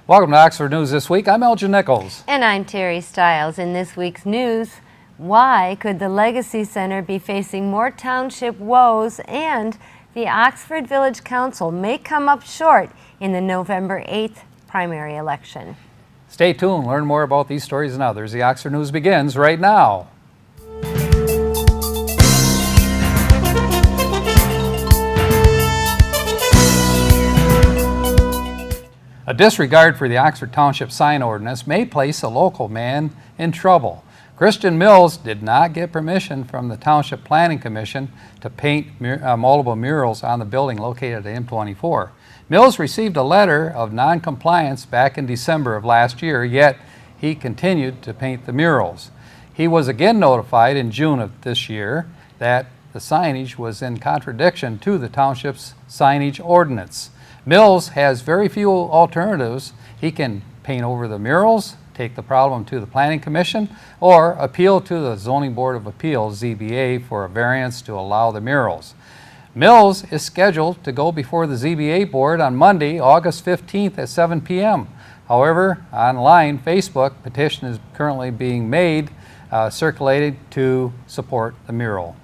Welcome to Oxford News This Week. I'm Elgin Nichols. And I'm Terry Stiles. In this week's news, why could the Legacy Center be facing more township woes, and the Oxford Village Council may come up short in the November 8th primary election. Stay tuned. Learn more about these stories and others. The Oxford News begins right now. A disregard for the Oxford Township sign ordinance may place a local man in trouble. Christian Mills did not get permission from the Township Planning Commission to paint multiple murals on the building located at M24. Mills received a letter of non-compliance back in December of last year, yet he continued to paint the murals. He was again notified in June of this year that the signage was in contradiction to the township's signage ordinance. Mills has very few alternatives. He can paint over the murals, take the problem to the Planning Commission, or appeal to the Zoning Board of Appeals, ZBA, for a variance to allow the murals. Mills is scheduled to go before the ZBA board on Monday, August 15th at 7 p.m. However, online Facebook petition is currently being made, circulated to support the mural.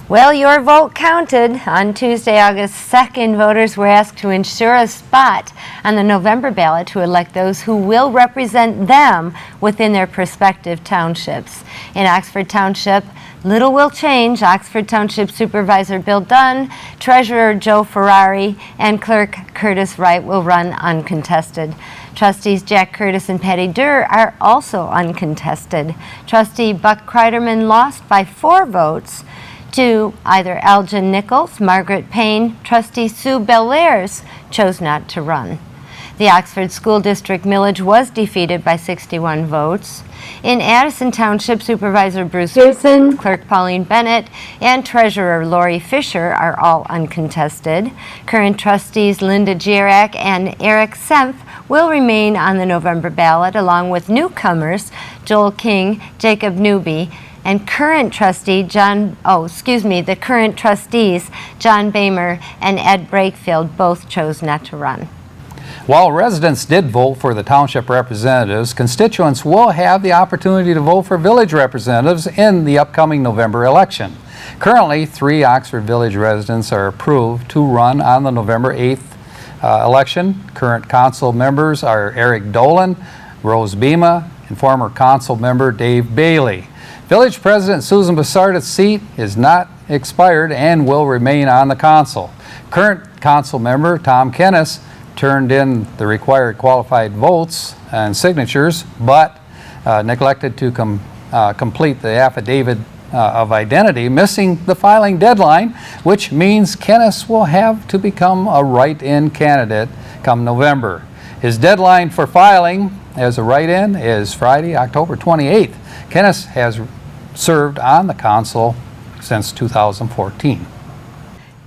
Well, your vote counted. On Tuesday, August 2nd, voters were asked to ensure a spot on the November ballot to elect those who will represent them within their prospective townships. In Oxford Township, little will change. Oxford Township Supervisor Bill Dunn, Treasurer Joe Ferrari, and Clerk Curtis Wright will run uncontested. Trustees Jack Curtis and Patty Durr are also uncontested. Trustee Buck Kreiderman lost by 4 votes to either Elgin Nichols, Margaret Payne. Trustee Sue Bellairs chose not to run. The Oxford School District millage was defeated by 61 votes. In Addison Township, Supervisor Bruce Pearson, Clerk Pauline Bennett, and Treasurer Lori Fisher are all uncontested. Current trustees Linda Gierak and Eric Senf will remain on the November ballot, along with newcomers Joel King, Jacob Newby, and current trustee the current trustees John Bamer and Ed Brakefield both chose not to run. While residents did vote for the township representatives, constituents will have the opportunity to vote for village representatives in the upcoming November election. Currently, 3 Oxford Village residents are approved to run on the November 8th election. Current council members are Eric Dolan, Rose Bema, and former council member Dave Bailey. Village President Susan Bassard's seat is not expired and will remain on the council. Current council member Tom Kennis turned in the required qualified votes and signatures, but neglected to complete the affidavit of identity, missing the filing deadline, which means Kennis will have to become a write-in candidate come November. His deadline for filing as a write-in is Friday, October 28th. Kennis has served on the council since 2014.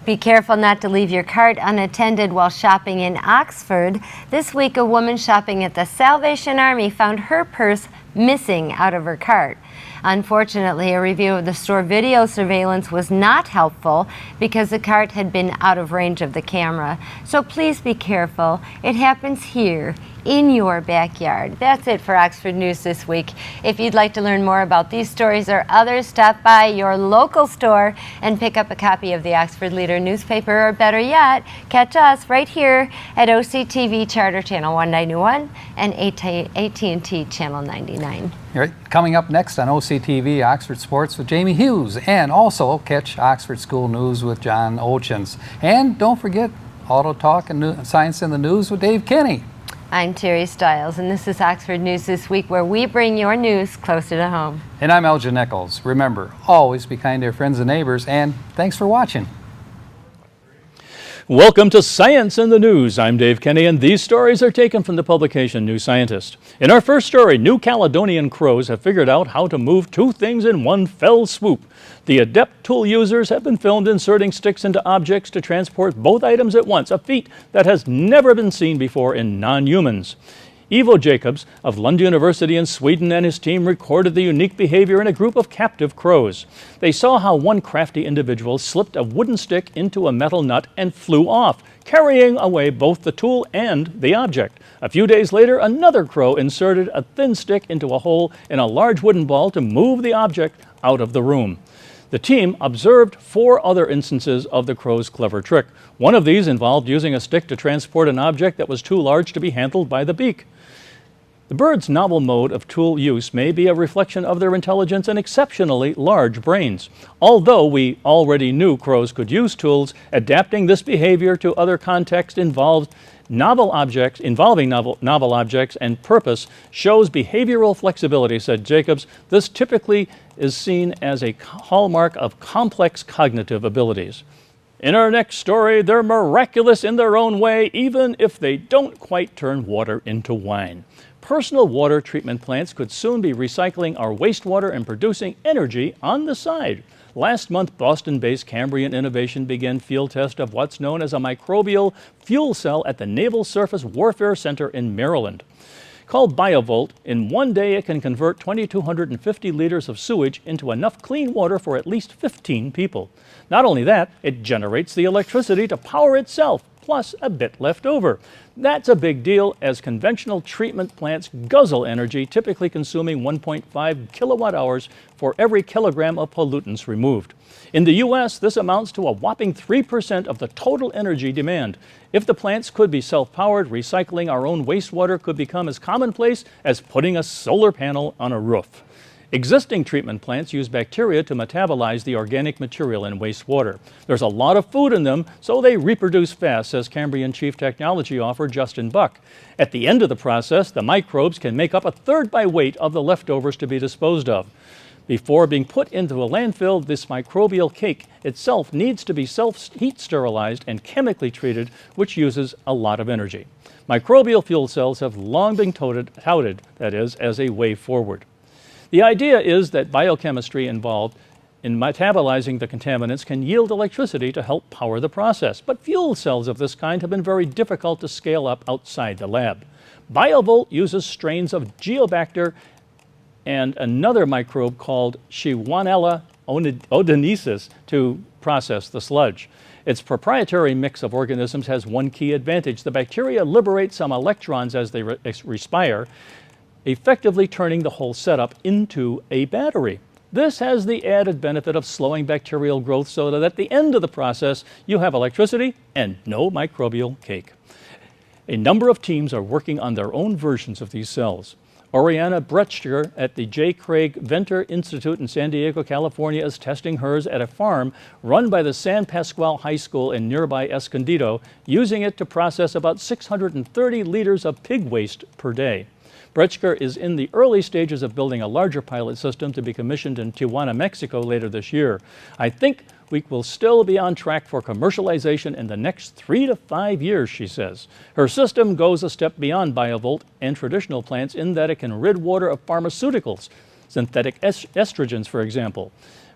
Be careful not to leave your cart unattended while shopping in Oxford. This week, a woman shopping at the Salvation Army found her purse missing out of her cart. Unfortunately, a review of the store video surveillance was not helpful because the cart had been out of range of the camera. So please be careful. It happens here in your backyard. That's it for Oxford News This Week. If you'd like to learn more about these stories or others, stop by your local store and pick up a copy of the Oxford Leader newspaper, or better yet, catch us right here at OCTV Charter Channel 191 and AT&T Channel 99. All right, coming up next on OCTV, Oxford Sports with Jamie Hughes, and also catch Oxford School News with John Ochins. And don't forget Auto Talk and Science in the News with Dave Kenny. I'm Terry Stiles, and this is Oxford News This Week, where we bring your news closer to home. And I'm Elgin Nichols. Remember, always be kind to your friends and neighbors, and thanks for watching. Welcome to Science in the News. I'm Dave Kenny, and these stories are taken from the publication New Scientist. In our first story, New Caledonian crows have figured out how to move 2 things in one fell swoop. The adept tool users have been filmed inserting sticks into objects to transport both items at once, a feat that has never been seen before in non-humans. Ivo Jacobs of Lund University in Sweden and his team recorded the unique behavior in a group of captive crows. They saw how one crafty individual slipped a wooden stick into a metal nut and flew off, carrying away both the tool and the object. A few days later, another crow inserted a thin stick into a hole in a large wooden ball to move the object out of the room. The team observed 4 other instances of the crow's clever trick. One of these involved using a stick to transport an object that was too large to be handled by the beak. The bird's novel mode of tool use may be a reflection of their intelligence and exceptionally large brains. Although we already knew crows could use tools, adapting this behavior to other contexts involving novel objects and purpose shows behavioral flexibility, said Jacobs. This typically is seen as a hallmark of complex cognitive abilities. In our next story, they're miraculous in their own way, even if they don't quite turn water into wine. Personal water treatment plants could soon be recycling our wastewater and producing energy on the side. Last month, Boston-based Cambrian Innovation began field test of what's known as a microbial fuel cell at the Naval Surface Warfare Center in Maryland. Called BioVolt, in one day it can convert 2,250 liters of sewage into enough clean water for at least 15 people. Not only that, it generates the electricity to power itself, plus a bit left over. That's a big deal, as conventional treatment plants guzzle energy, typically consuming 1.5 kilowatt hours for every kilogram of pollutants removed. In the U.S., this amounts to a whopping 3% of the total energy demand. If the plants could be self-powered, recycling our own wastewater could become as commonplace as putting a solar panel on a roof. Existing treatment plants use bacteria to metabolize the organic material in wastewater. There's a lot of food in them, so they reproduce fast, says Cambrian Chief Technology Officer Justin Buck. At the end of the process, the microbes can make up a third by weight of the leftovers to be disposed of. Before being put into a landfill, this microbial cake itself needs to be self-heat sterilized and chemically treated, which uses a lot of energy. Microbial fuel cells have long been touted, that is, as a way forward. The idea is that biochemistry involved in metabolizing the contaminants can yield electricity to help power the process. But fuel cells of this kind have been very difficult to scale up outside the lab. BioVolt uses strains of Geobacter and another microbe called Shigella odoensis to process the sludge. Its proprietary mix of organisms has one key advantage. The bacteria liberate some electrons as they respire, effectively turning the whole setup into a battery. This has the added benefit of slowing bacterial growth so that at the end of the process, you have electricity and no microbial cake. A number of teams are working on their own versions of these cells. Oriana Bretschger at the J. Craig Venter Institute in San Diego, California, is testing hers at a farm run by the San Pasqual High School in nearby Escondido, using it to process about 630 liters of pig waste per day. Bretschger is in the early stages of building a larger pilot system to be commissioned in Tijuana, Mexico later this year. I think we will still be on track for commercialization in the next 3 to 5 years, she says. Her system goes a step beyond BioVolt and traditional plants in that it can rid water of pharmaceuticals, synthetic estrogens, for example.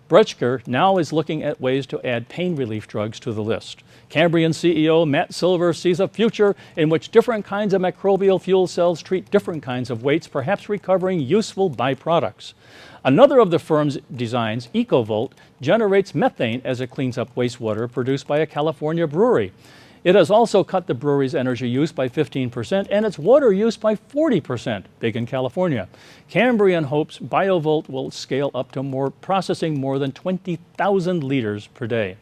Bretschger now is looking at ways to add pain relief drugs to the list. Cambrian CEO Matt Silver sees a future in which different kinds of microbial fuel cells treat different kinds of weights, perhaps recovering useful byproducts. Another of the firm's designs, EcoVolt, generates methane as it cleans up wastewater produced by a California brewery. It has also cut the brewery's energy use by 15% and its water use by 40%, big in California. Cambrian hopes BioVolt will scale up to processing more than 20,000 liters per day.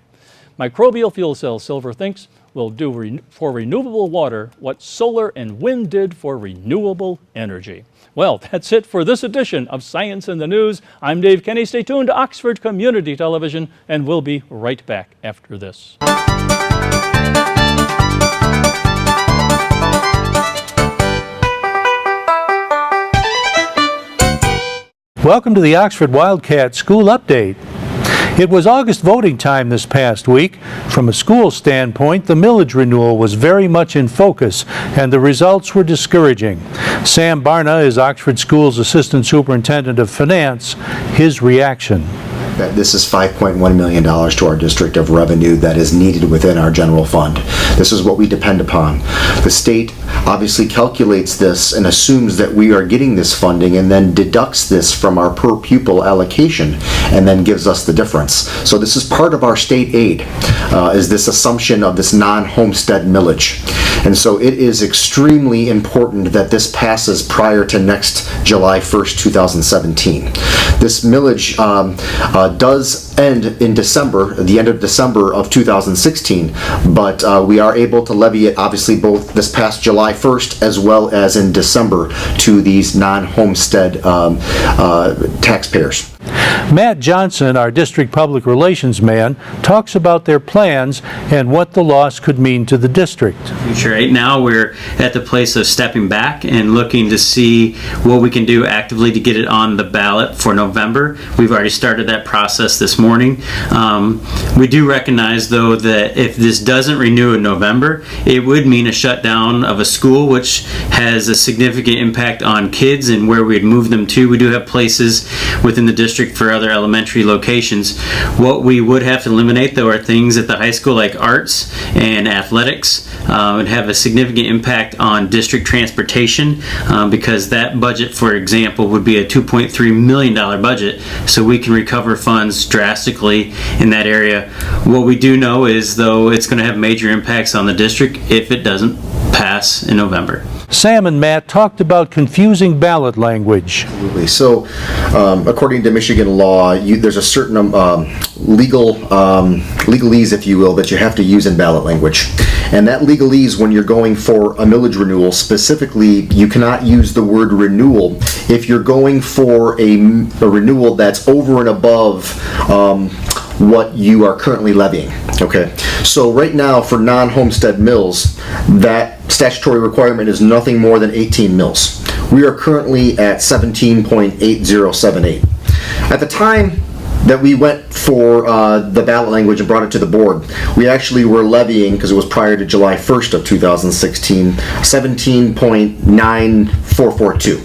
Microbial fuel cells, Silver thinks, will do for renewable water what solar and wind did for renewable energy. Well, that's it for this edition of Science in the News. I'm Dave Kenny. Stay tuned to Oxford Community Television, and we'll be right back after this. Welcome to the Oxford Wildcat School Update. It was August voting time this past week. From a school standpoint, the millage renewal was very much in focus, and the results were discouraging. Sam Barna is Oxford Schools Assistant Superintendent of Finance. His reaction. that this is $5.1 million to our district of revenue that is needed within our general fund. This is what we depend upon. The state obviously calculates this and assumes that we are getting this funding and then deducts this from our per pupil allocation and then gives us the difference. So this is part of our state aid, is this assumption of this non-homestead millage. And so it is extremely important that this passes prior to next July 1st, 2017. This millage does end in December, the end of December of 2016, but we are able to levy it obviously both this past July 1st as well as in December to these non-homestead taxpayers. Matt Johnson, our district public relations man, talks about their plans and what the loss could mean to the district. Future. Right now we're at the place of stepping back and looking to see what we can do actively to get it on the ballot for November. We've already started that process this morning. We do recognize though that if this doesn't renew in November, it would mean a shutdown of a school, which has a significant impact on kids and where we'd move them to. We do have places within the district for other elementary locations. What we would have to eliminate though are things at the high school like arts and athletics. Would have a significant impact on district transportation because that budget, for example, would be a $2.3 million budget, so we can recover funds drastically in that area. What we do know is though it's going to have major impacts on the district if it doesn't pass in November. Sam and Matt talked about confusing ballot language. Absolutely. So, according to Michigan law, there's a certain legalese, if you will, that you have to use in ballot language. And that legalese, when you're going for a millage renewal, specifically, you cannot use the word renewal if you're going for a renewal that's over and above what you are currently levying. Okay, so right now for non-homestead mills, that statutory requirement is nothing more than 18 mills. We are currently at 17.8078. At the time that we went for the ballot language and brought it to the board, we actually were levying, because it was prior to July 1st of 2016, 17.9442.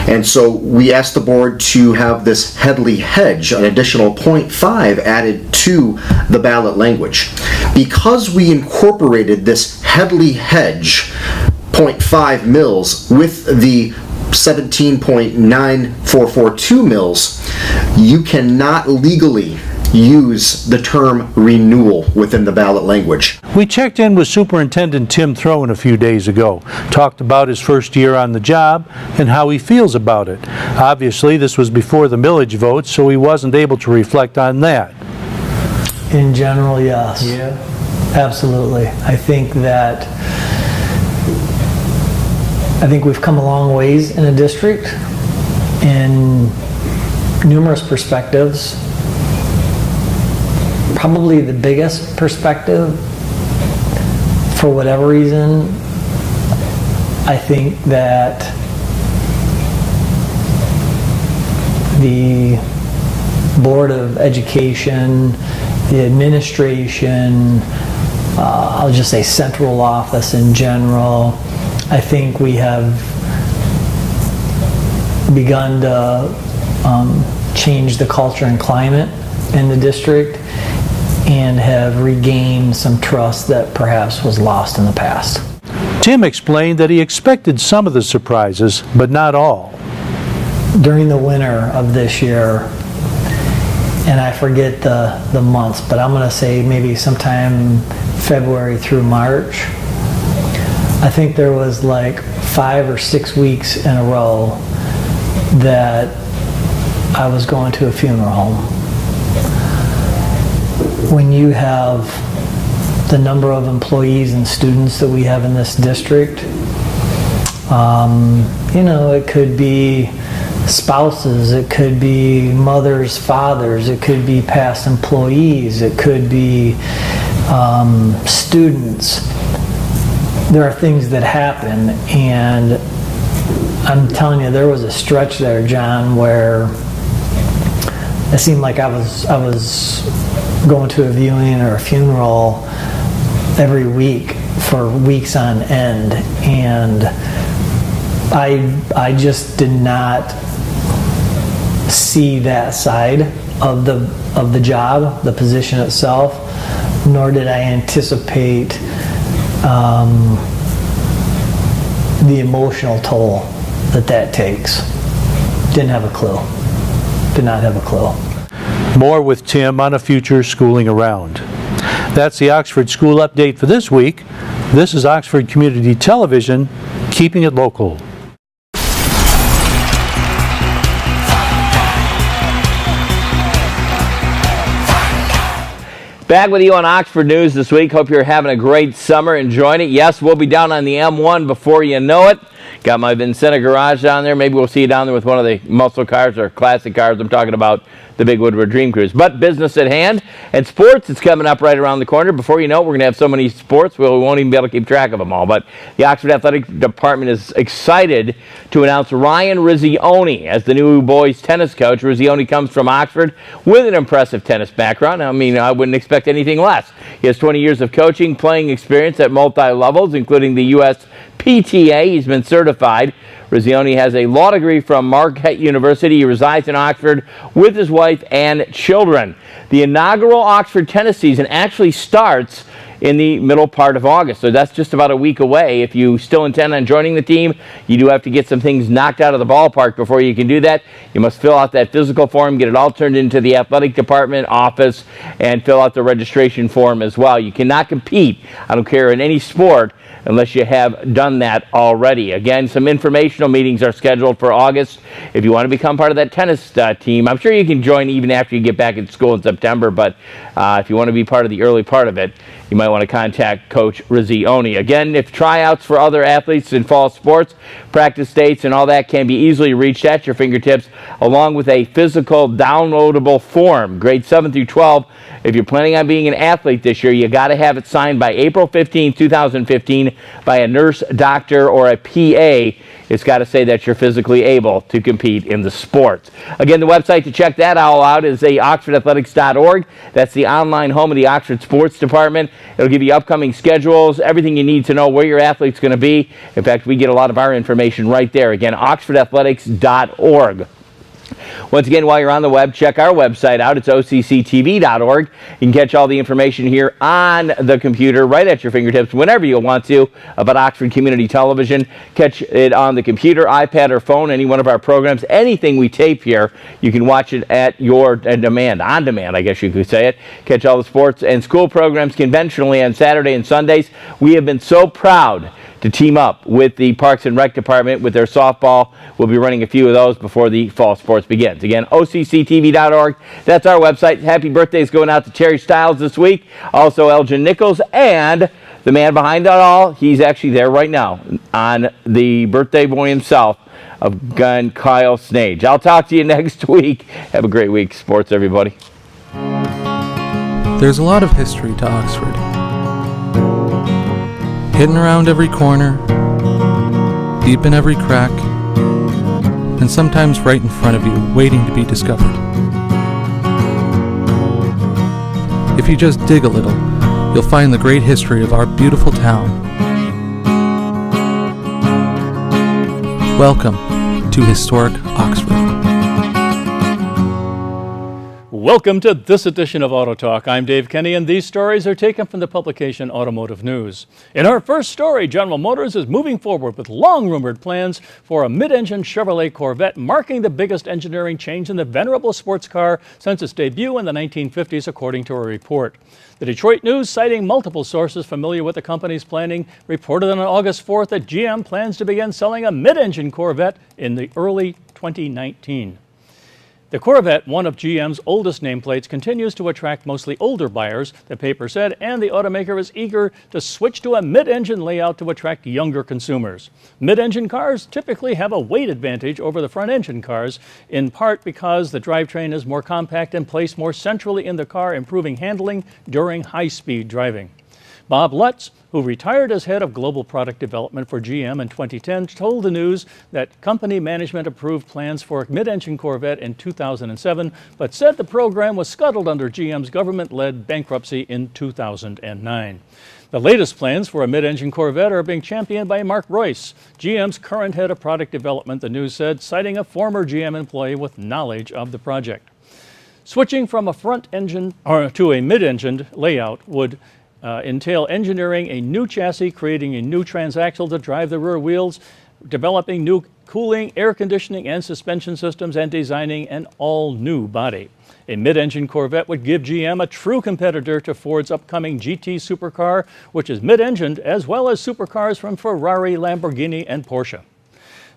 And so we asked the board to have this Headley hedge, an additional 0.5 added to the ballot language. Because we incorporated this Headley hedge, 0.5 mils, with the 17.9442 mils, you cannot legally use the term renewal within the ballot language. We checked in with Superintendent Tim Throne a few days ago, talked about his first year on the job and how he feels about it. Obviously, this was before the millage vote, so he wasn't able to reflect on that. In general, yes. Yeah. Absolutely. I think we've come a long ways in a district in numerous perspectives. Probably the biggest perspective, for whatever reason, I think that the Board of Education, the administration, I'll just say central office in general, I think we have begun to change the culture and climate in the district and have regained some trust that perhaps was lost in the past. Tim explained that he expected some of the surprises, but not all. During the winter of this year, and I forget the months, but I'm going to say maybe sometime February through March, I think there was like 5 or 6 weeks in a row that I was going to a funeral home. When you have the number of employees and students that we have in this district, it could be spouses, it could be mothers, fathers, it could be past employees, it could be students. There are things that happen, and I'm telling you, there was a stretch there, John, where it seemed like I was going to a viewing or a funeral every week for weeks on end, and I just did not see that side of the job, the position itself, nor did I anticipate the emotional toll that takes. Didn't have a clue. Did not have a clue. More with Tim on a future Schooling Around. That's the Oxford School Update for this week. This is Oxford Community Television, keeping it local. Back with you on Oxford News this week. Hope you're having a great summer, enjoying it. Yes, we'll be down on the M1 before you know it. Got my Vincenta garage down there. Maybe we'll see you down there with one of the muscle cars or classic cars. I'm talking about the Big Woodward Dream Cruise. But business at hand and sports is coming up right around the corner. Before you know it, we're going to have so many sports we won't even be able to keep track of them all. But the Oxford Athletic Department is excited to announce Ryan Rizzioni as the new boys tennis coach. Rizzioni comes from Oxford with an impressive tennis background. I mean, I wouldn't expect anything less. He has 20 years of coaching, playing experience at multi-levels, including the U.S. PTA. He's been certified. Rizzioni has a law degree from Marquette University. He resides in Oxford with his wife and children. The inaugural Oxford tennis season actually starts in the middle part of August, so that's just about a week away. If you still intend on joining the team, you do have to get some things knocked out of the ballpark before you can do that. You must fill out that physical form, get it all turned into the athletic department office, and fill out the registration form as well. You cannot compete, I don't care, in any sport, unless you have done that already. Again, some informational meetings are scheduled for August. If you want to become part of that tennis team, I'm sure you can join even after you get back in school in September, but if you want to be part of the early part of it, you might want to contact Coach Rizzioni. Again, if tryouts for other athletes in fall sports, practice dates, and all that can be easily reached at your fingertips, along with a physical downloadable form. Grades 7 through 12, if you're planning on being an athlete this year, you got to have it signed by April 15, 2015 by a nurse, doctor, or a PA. It's got to say that you're physically able to compete in the sports. Again, the website to check that all out is oxfordathletics.org. That's the online home of the Oxford Sports Department. It'll give you upcoming schedules, everything you need to know where your athlete's going to be. In fact, we get a lot of our information right there. Again, oxfordathletics.org. Once again, while you're on the web, check our website out. It's OCCTV.org. You can catch all the information here on the computer right at your fingertips whenever you want to about Oxford Community Television. Catch it on the computer, iPad, or phone, any one of our programs. Anything we tape here, you can watch it at your demand, on demand, I guess you could say it. Catch all the sports and school programs conventionally on Saturday and Sundays. We have been so proud to team up with the Parks and Rec Department with their softball. We'll be running a few of those before the fall sports begins. Again, OCCTV.org. That's our website. Happy birthdays going out to Terry Stiles this week. Also, Elgin Nichols and the man behind it all. He's actually there right now on the birthday boy himself of gun Kyle Snage. I'll talk to you next week. Have a great week, sports, everybody. There's a lot of history to Oxford. Hidden around every corner, deep in every crack, and sometimes right in front of you, waiting to be discovered. If you just dig a little, you'll find the great history of our beautiful town. Welcome to historic Oxford. Welcome to this edition of Auto Talk. I'm Dave Kenny, and these stories are taken from the publication Automotive News. In our first story, General Motors is moving forward with long-rumored plans for a mid-engine Chevrolet Corvette, marking the biggest engineering change in the venerable sports car since its debut in the 1950s, according to a report. The Detroit News, citing multiple sources familiar with the company's planning, reported on August 4th that GM plans to begin selling a mid-engine Corvette in the early 2019. The Corvette, one of GM's oldest nameplates, continues to attract mostly older buyers, the paper said, and the automaker is eager to switch to a mid-engine layout to attract younger consumers. Mid-engine cars typically have a weight advantage over the front-engine cars, in part because the drivetrain is more compact and placed more centrally in the car, improving handling during high-speed driving. Bob Lutz, who retired as head of global product development for GM in 2010, told the News that company management approved plans for a mid-engine Corvette in 2007, but said the program was scuttled under GM's government-led bankruptcy in 2009. The latest plans for a mid-engine Corvette are being championed by Mark Royce, GM's current head of product development, the News said, citing a former GM employee with knowledge of the project. Switching from a front engine to a mid-engined layout would entail engineering a new chassis, creating a new transaxle to drive the rear wheels, developing new cooling, air conditioning, and suspension systems, and designing an all-new body. A mid-engine Corvette would give GM a true competitor to Ford's upcoming GT supercar, which is mid-engined, as well as supercars from Ferrari, Lamborghini, and Porsche.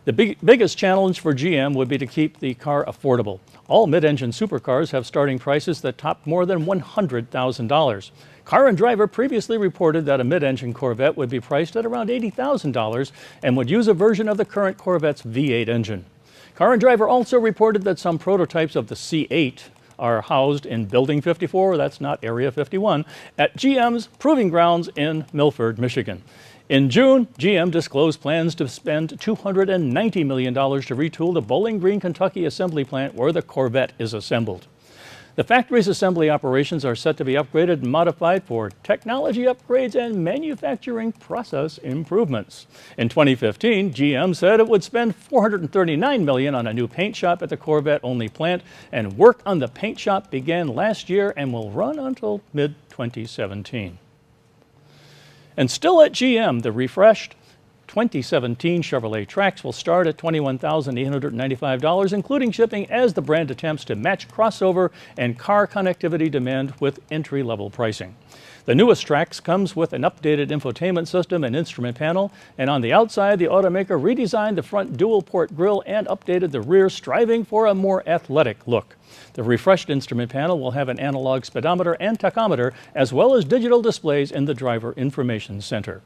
The biggest challenge for GM would be to keep the car affordable. All mid-engine supercars have starting prices that top more than $100,000. Car and Driver previously reported that a mid-engine Corvette would be priced at around $80,000 and would use a version of the current Corvette's V8 engine. Car and Driver also reported that some prototypes of the C8 are housed in Building 54, that's not Area 51, at GM's Proving Grounds in Milford, Michigan. In June, GM disclosed plans to spend $290 million to retool the Bowling Green, Kentucky assembly plant where the Corvette is assembled. The factory's assembly operations are set to be upgraded and modified for technology upgrades and manufacturing process improvements. In 2015, GM said it would spend $439 million on a new paint shop at the Corvette-only plant, and work on the paint shop began last year and will run until mid-2017. And still at GM, the refreshed 2017 Chevrolet Trax will start at $21,895, including shipping, as the brand attempts to match crossover and car connectivity demand with entry-level pricing. The newest Trax comes with an updated infotainment system and instrument panel, and on the outside, the automaker redesigned the front dual-port grille and updated the rear, striving for a more athletic look. The refreshed instrument panel will have an analog speedometer and tachometer, as well as digital displays in the driver information center.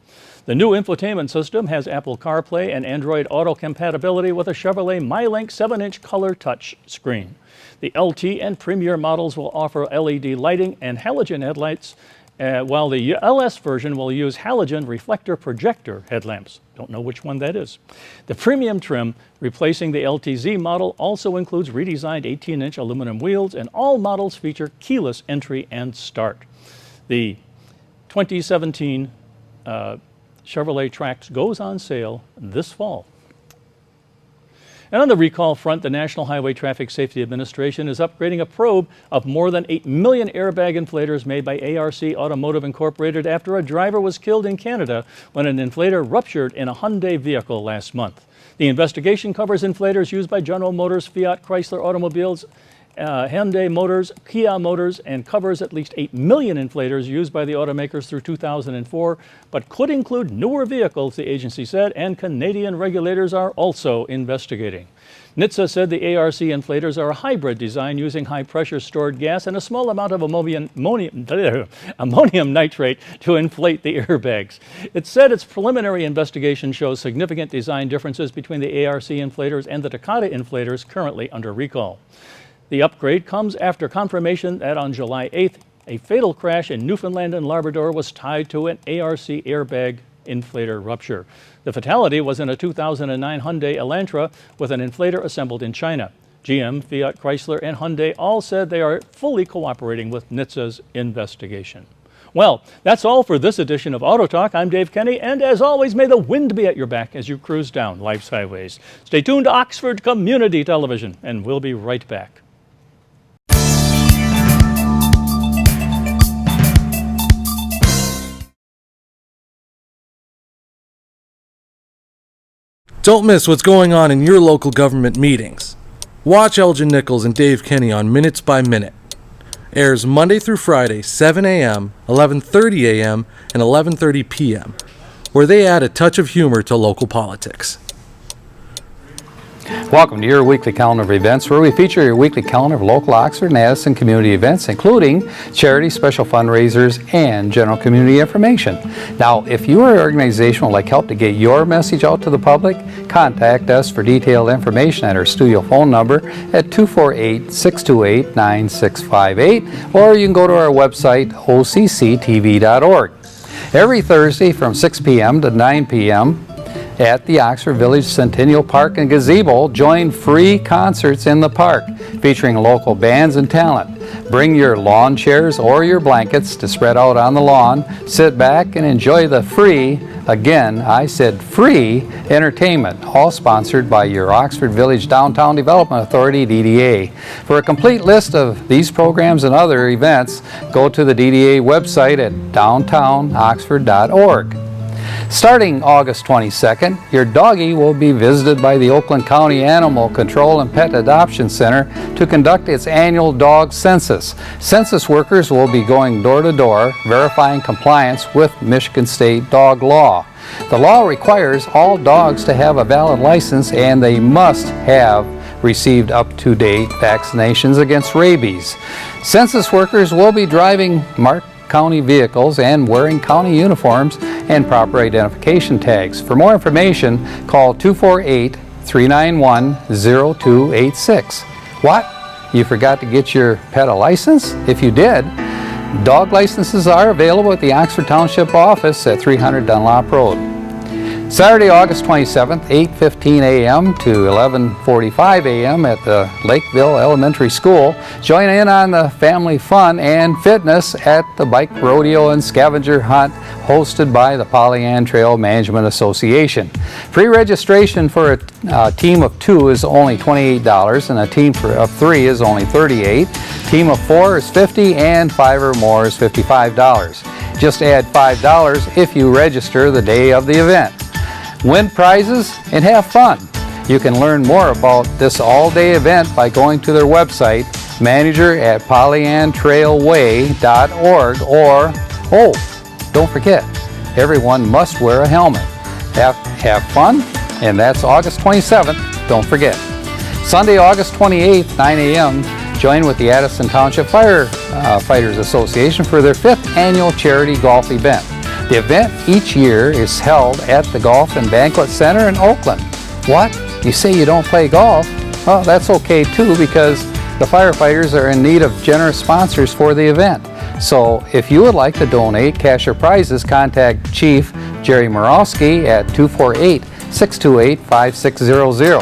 The new infotainment system has Apple CarPlay and Android Auto compatibility with a Chevrolet MyLink 7-inch color touch screen. The LT and Premier models will offer LED lighting and halogen headlights, while the LS version will use halogen reflector projector headlamps. Don't know which one that is. The premium trim replacing the LTZ model also includes redesigned 18-inch aluminum wheels, and all models feature keyless entry and start. The 2017 Chevrolet Trax goes on sale this fall. And on the recall front, the National Highway Traffic Safety Administration is upgrading a probe of more than 8 million airbag inflators made by ARC Automotive Incorporated after a driver was killed in Canada when an inflator ruptured in a Hyundai vehicle last month. The investigation covers inflators used by General Motors, Fiat, Chrysler Automobiles, Hyundai Motors, Kia Motors, and covers at least 8 million inflators used by the automakers through 2004, but could include newer vehicles, the agency said, and Canadian regulators are also investigating. NHTSA said the ARC inflators are a hybrid design using high-pressure stored gas and a small amount of ammonium nitrate to inflate the airbags. It said its preliminary investigation shows significant design differences between the ARC inflators and the Takata inflators currently under recall. The upgrade comes after confirmation that on July 8th, a fatal crash in Newfoundland and Labrador was tied to an ARC airbag inflator rupture. The fatality was in a 2009 Hyundai Elantra with an inflator assembled in China. GM, Fiat, Chrysler, and Hyundai all said they are fully cooperating with NHTSA's investigation. Well, that's all for this edition of Auto Talk. I'm Dave Kenny, and as always, may the wind be at your back as you cruise down life's highways. Stay tuned to Oxford Community Television, and we'll be right back. Don't miss what's going on in your local government meetings. Watch Elgin Nichols and Dave Kenny on Minutes by Minute. Airs Monday through Friday, 7 a.m., 11:30 a.m., and 11:30 p.m., where they add a touch of humor to local politics. Welcome to your weekly calendar of events, where we feature your weekly calendar of local Oxford and Addison community events, including charity, special fundraisers, and general community information. Now, if you or your organization would like help to get your message out to the public, contact us for detailed information at our studio phone number at 248-628-9658, or you can go to our website, occtv.org. Every Thursday from 6 p.m. to 9 p.m., at the Oxford Village Centennial Park and Gazebo, join free concerts in the park featuring local bands and talent. Bring your lawn chairs or your blankets to spread out on the lawn, sit back and enjoy the free Again, I said free entertainment, all sponsored by your Oxford Village Downtown Development Authority, DDA. For a complete list of these programs and other events, go to the DDA website at downtownoxford.org. Starting August 22nd, your doggy will be visited by the Oakland County Animal Control and Pet Adoption Center to conduct its annual dog census. Census workers will be going door to door, verifying compliance with Michigan State dog law. The law requires all dogs to have a valid license, and they must have received up-to-date vaccinations against rabies. Census workers will be driving marked county vehicles and wearing county uniforms and proper identification tags. For more information, call 248-391-0286. What? You forgot to get your pet a license? If you did, dog licenses are available at the Oxford Township office at 300 Dunlop Road. Saturday, August 27th, 8:15 a.m. to 11:45 a.m. at the Lakeville Elementary School. Join in on the family fun and fitness at the bike rodeo and scavenger hunt hosted by the Pollyant Trail Management Association. Pre-registration for a team of 2 is only $28 and a team of 3 is only $38. Team of 4 is $50 and 5 or more is $55. Just add $5 if you register the day of the event. Win prizes and have fun. You can learn more about this all-day event by going to their website, manager@pollyanttrailway.org, or, oh, don't forget, everyone must wear a helmet. Have fun, and that's August 27th, don't forget. Sunday, August 28th, 9 a.m., join with the Addison Township Firefighters Association for their 5th annual charity golf event. The event each year is held at the Golf and Banquet Center in Oakland. What? You say you don't play golf? Well, that's okay too, because the firefighters are in need of generous sponsors for the event. So if you would like to donate cash or prizes, contact Chief Jerry Morowski at 248-628-5600.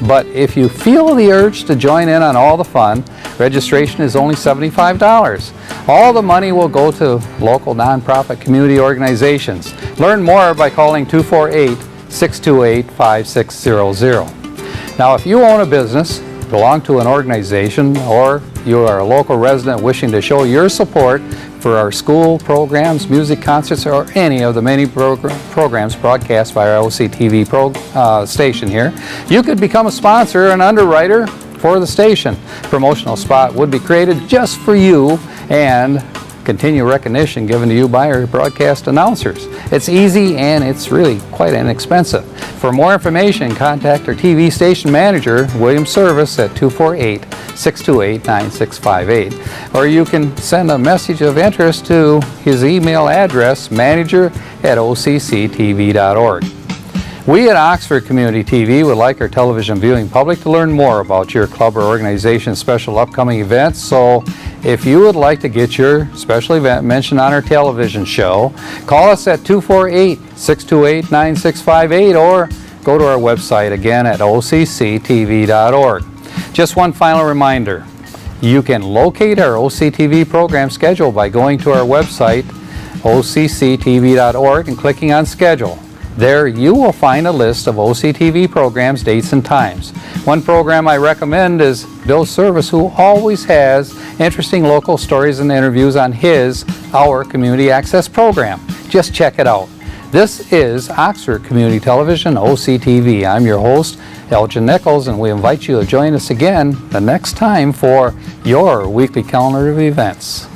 But if you feel the urge to join in on all the fun, registration is only $75. All the money will go to local nonprofit community organizations. Learn more by calling 248-628-5600. Now, if you own a business, belong to an organization, or you are a local resident wishing to show your support for our school programs, music concerts, or any of the many programs broadcast by our OCTV station here, you could become a sponsor and underwriter for the station. Promotional spot would be created just for you and continue recognition given to you by our broadcast announcers. It's easy and it's really quite inexpensive. For more information, contact our TV station manager, William Service, at 248-628-9658. Or you can send a message of interest to his email address, manager@occtv.org. We at Oxford Community TV would like our television viewing public to learn more about your club or organization's special upcoming events. So if you would like to get your special event mentioned on our television show, call us at 248-628-9658 or go to our website again at occtv.org. Just one final reminder, you can locate our OCTV program schedule by going to our website, occtv.org, and clicking on Schedule. There you will find a list of OCTV programs, dates, and times. One program I recommend is Bill Service, who always has interesting local stories and interviews on Our Community Access program. Just check it out. This is Oxford Community Television, OCTV. I'm your host, Elgin Nichols, and we invite you to join us again the next time for your weekly calendar of events.